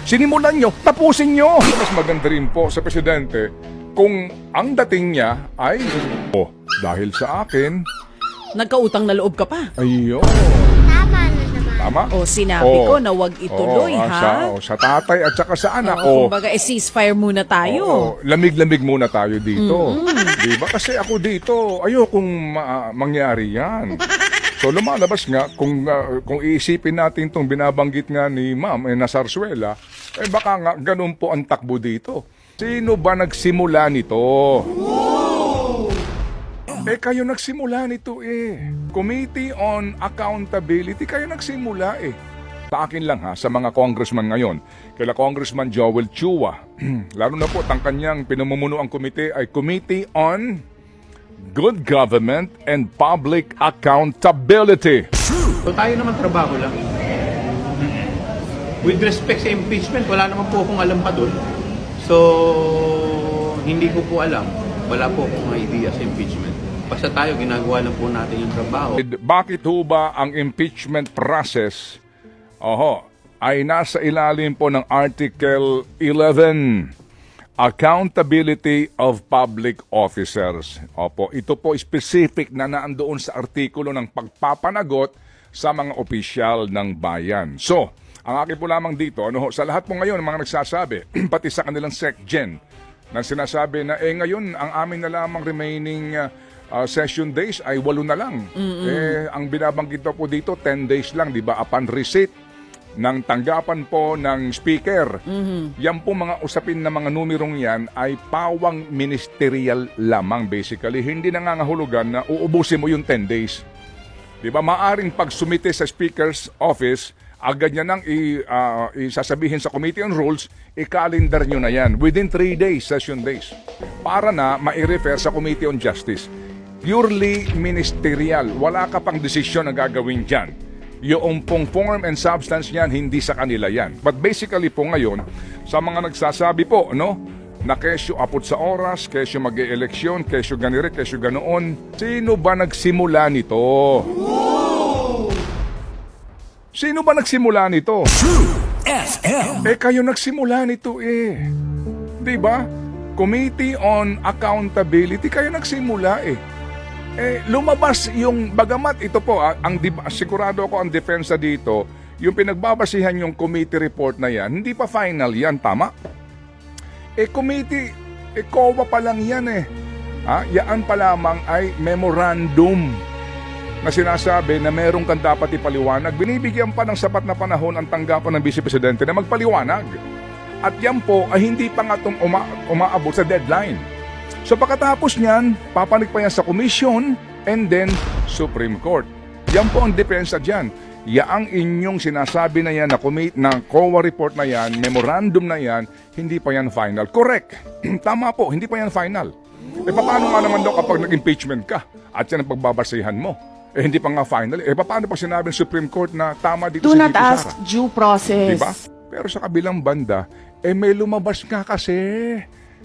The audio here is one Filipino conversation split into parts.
Sinimulan nyo, tapusin nyo. Mas maganda rin po sa presidente kung ang dating niya ay, dahil sa akin, Nagkautang na loob ka pa. ayun. Tama na naman. Tama? O sinabi ko na wag ituloy, ha? Sa tatay at saka sa anak. Kumbaga, ceasefire muna tayo. Lamig-lamig muna tayo dito. Diba? Kasi ako dito, ayokong mangyari yan. So lumalabas nga, kung iisipin natin itong binabanggit nga ni Ma'am na Sarsuela, baka nga ganun po ang takbo dito. Sino ba nagsimula nito? Kayo nagsimula nito Committee on Accountability, kayo nagsimula Sa akin lang sa mga congressman ngayon, kaila Congressman Joel Chua, lalo na po ang kanyang pinamumuno ang komite ay Committee on Good Government and Public Accountability. So tayo naman trabaho lang. With respect sa impeachment, wala naman po akong alam pa doon. So, hindi ko po alam. Wala po akong idea sa impeachment. Basta tayo, ginagawa lang po natin yung trabaho. Bakit ho ba ang impeachment process ay nasa ilalim po ng Article 11, Accountability of Public Officers. Opo, ito po specific na naandoon sa artikulo ng pagpapanagot sa mga opisyal ng bayan. So, ang akin po lamang dito, sa lahat po ngayon, mga nagsasabi, pati sa kanilang SecGen, na sinasabi na ngayon, ang amin na lamang remaining session days ay 8 na lang. Ang binabanggit po dito, 10 days lang, di ba? Upon receipt ng tanggapan po ng speaker. Yan po mga usapin na mga numerong yan ay pawang ministerial lamang basically. Hindi nangangahulugan na uubusin mo yung 10 days. Di ba? Maaring pagsumite sa speaker's office, agad niya nang isasabihin sa Committee on Rules, i-calendar nyo na yan within 3 days, session days, para na ma-refer sa Committee on Justice. Purely ministerial. Wala ka pang desisyon na gagawin dyan. Yung pong form and substance niyan, hindi sa kanila yan. But basically po ngayon, sa mga nagsasabi po, na kesyo apot sa oras, kesyo mag-e-eleksyon, kesyo ganire, kesyo ganoon, sino ba nagsimula nito? Sino ba nagsimula nito? FM. Kayo nagsimula nito Di ba? Committee on Accountability, kayo nagsimula lumabas yung, bagamat ito po, sigurado ako ang depensa dito, yung pinagbabasihan yung committee report na yan, hindi pa final yan, tama? Committee, COA pa lang yan Yaan pa lamang ay memorandum na sinasabi na meron kang dapat ipaliwanag. Binibigyan pa ng sapat na panahon ang tanggapan ng Vice Presidente na magpaliwanag. At yan po ay hindi pa nga umaabot sa deadline. So pagkatapos niyan, papanig pa yan sa Commission and then Supreme Court. Yan po ang depensa dyan. Yaang inyong sinasabi na yan na COA report na yan, memorandum na yan, hindi pa yan final. Correct. Tama po, hindi pa yan final. Paano nga naman daw kapag nag-impeachment ka at yan ang pagbabasihan mo? Hindi pa nga final. Paano pag sinabi ng Supreme Court na tama dito Do sa not ask due process. Diba? Pero sa kabilang banda, may lumabas nga kasi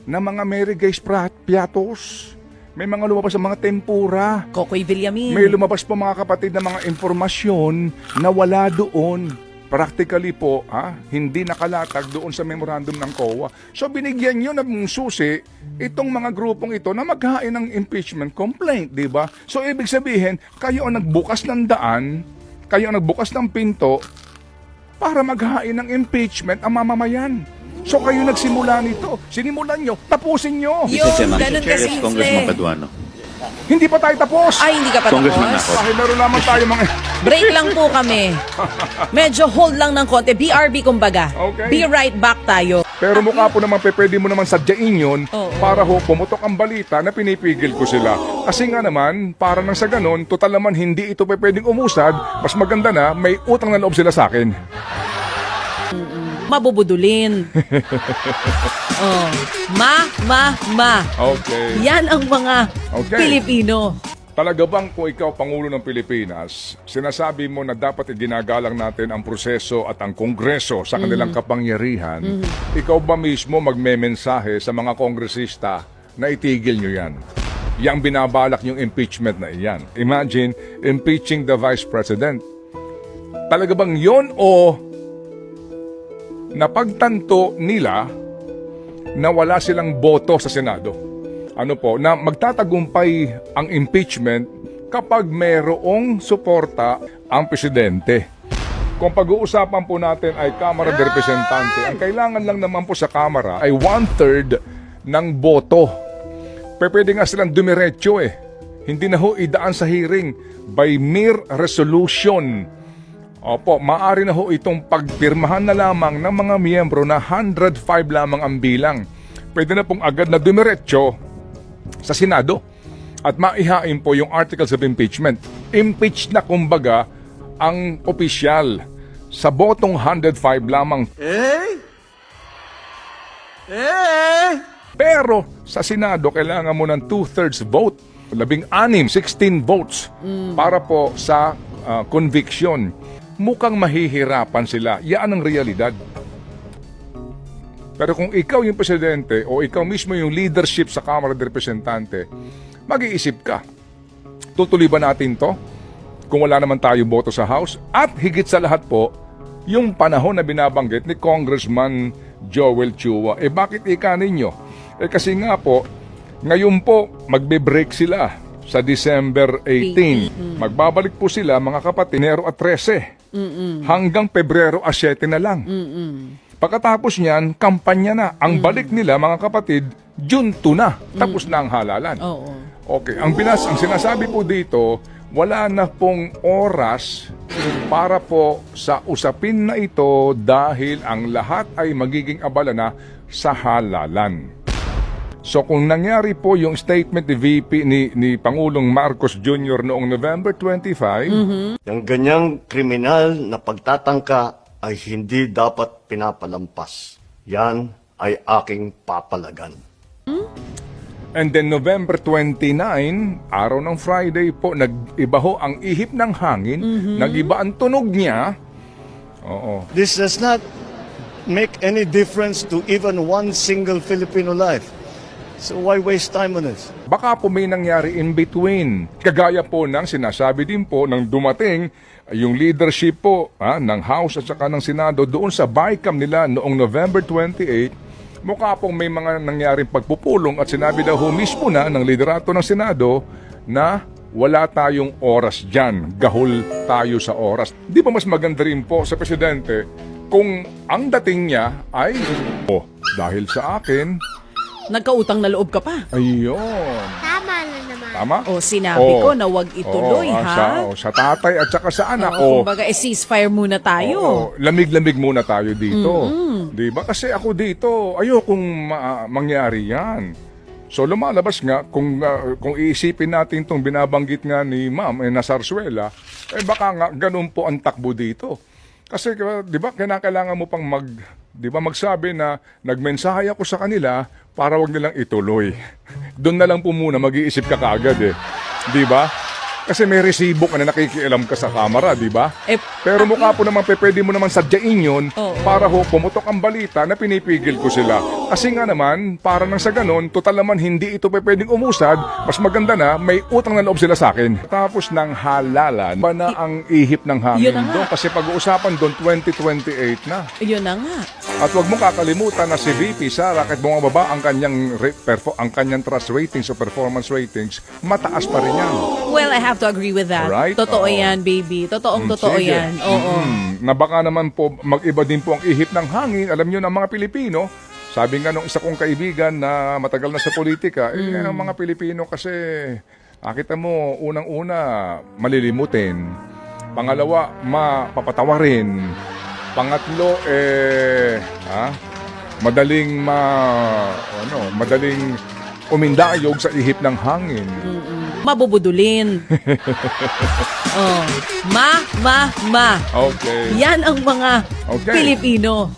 na mga Mary Grace Piatos. May mga lumabas sa mga tempura. Kokoy Villamin. May lumabas pa mga kapatid na mga impormasyon na wala doon. Practically po, hindi nakalatag doon sa memorandum ng COA. So binigyan nyo ng susi itong mga grupong ito na maghain ng impeachment complaint, di ba? So ibig sabihin, kayo ang nagbukas ng daan, kayo ang nagbukas ng pinto para maghain ng impeachment ang mamamayan. So kayo nagsimula nito. Sinimulan nyo, tapusin nyo. Ganun kasi Congressman Paduano. Hindi pa tayo tapos. Ay, hindi ka pa Congressman tapos. ako. Dahil meron naman tayo mga... Break lang po kami. Medyo hold lang ng konti. BRB kumbaga. Okay. Be right back tayo. Pero mukha po naman, pwede mo naman sadyain yun Oo. para pumutok ang balita na pinipigil ko sila. Kasi nga naman, para nang sa ganun, total naman hindi ito pwedeng umusad, mas maganda na may utang na loob sila sa akin. Mabubudulin. Ma. Okay. Yan ang mga Okay. Pilipino. Talaga bang kung ikaw Pangulo ng Pilipinas, sinasabi mo na dapat iginagalang natin ang proseso at ang Kongreso sa kanilang kapangyarihan, ikaw ba mismo magmemensahe sa mga kongresista na itigil nyo yan? Yang binabalak yung impeachment na iyan. Imagine, impeaching the Vice President. Talaga bang yon o napagtanto nila na wala silang boto sa Senado. Ano po, na magtatagumpay ang impeachment kapag mayroong suporta ang presidente. Kung pag-uusapan po natin ay Kamara de Representante, ang kailangan lang naman po sa Kamara ay 1/3 ng boto. Pwede nga silang dumiretso eh. Hindi na ho idaan sa hearing by mere resolution. Opo, maaari na ho itong pagpirmahan na lamang ng mga miyembro na 105 lamang ang bilang. Pwede na pong agad na dumiretso sa Senado at maihain po yung articles of impeachment. Impeach na kumbaga ang opisyal sa botong 105 lamang. Pero sa Senado, kailangan mo ng 2/3 vote. 16 votes para po sa conviction. Mukhang mahihirapan sila. Yan ang realidad. Pero kung ikaw yung presidente o ikaw mismo yung leadership sa Kamara de Representante, mag-iisip ka, tutuloy ba natin to? Kung wala naman tayo boto sa House, at higit sa lahat po, yung panahon na binabanggit ni Congressman Joel Chua. Bakit ika ninyo? Kasi nga po, ngayon po, magbe-break sila sa December 18. Magbabalik po sila, mga kapatid, Enero at 13. Hanggang Pebrero at 7 na lang. Pagkatapos niyan, kampanya na. Ang balik nila, mga kapatid, June 2 na. Tapos na ang halalan. Oo. Okay, ang sinasabi po dito, wala na pong oras para po sa usapin na ito dahil ang lahat ay magiging abala na sa halalan. So kung nangyari po yung statement ni VP ni Pangulong Marcos Jr. noong November 25, Yung ganyang kriminal na pagtatangka ay hindi dapat pinapalampas. Yan ay aking papalagan. and then November 29, araw ng Friday po, nag-iba ho ang ihip ng hangin, nag-iba ang tunog niya. Oo. This does not make any difference to even one single Filipino life. So why waste time on it? Baka po may nangyari in between. Kagaya po ng sinasabi din po ng dumating yung leadership po ng House at saka ng Senado doon sa BICAM nila noong November 28. Mukha pong may mga nangyaring pagpupulong at sinabi daw ho mismo na ng liderato ng Senado na wala tayong oras dyan. Gahol tayo sa oras. Di ba mas maganda rin po sa presidente kung ang dating niya ay, dahil sa akin, Nagkautang na loob ka pa. ayun. Tama na naman. Tama? O sinabi ko na wag ituloy, Oo, ha? Sa tatay at saka sa anak. Kumbaga, ceasefire muna tayo. Oo, lamig-lamig muna tayo dito. Di ba? Kasi ako dito, ayokong mangyari yan. So lumalabas nga, kung iisipin natin itong binabanggit nga ni Ma'am na Sarsuela, baka nga ganun po ang takbo dito. Kasi di ba, kailangan mo pang magsabi na nagmensahe ako sa kanila para wag nilang ituloy. Doon na lang po muna mag-iisip ka kaagad eh. Di ba? Kasi may resibo ka na nakikialam ka sa kamera, di ba? Pero mukha po naman, pwede mo naman sadyain yun para ho pumutok ang balita na pinipigil ko sila. Kasi nga naman, para nang sa ganon, total naman hindi ito pwedeng umusad, mas maganda na may utang na loob sila sa akin. Tapos ng halalan, ba na ang ihip ng hangin Yun na nga. doon? Kasi pag-uusapan doon, 2028 na. Yun na nga. At huwag mong kakalimutan na si VP Sara, kahit bumababa ang kanyang trust ratings o performance ratings, mataas pa rin yan. Well, I have to agree with that. Alright? Totoo Oo. yan, baby. Totoo Sige. yan. Oo. Na baka naman po mag-iba din po ang ihip ng hangin. Alam nyo ng mga Pilipino, sabi nga nung isa kong kaibigan na matagal na sa politika, ang mga Pilipino kasi, kita mo, unang-una, malilimutin. Pangalawa, mapapatawarin. Pangatlo, madaling umindayog sa ihip ng hangin. Mabubudulin. Oh. Ma. Okay. Yan ang mga Okay. Pilipino.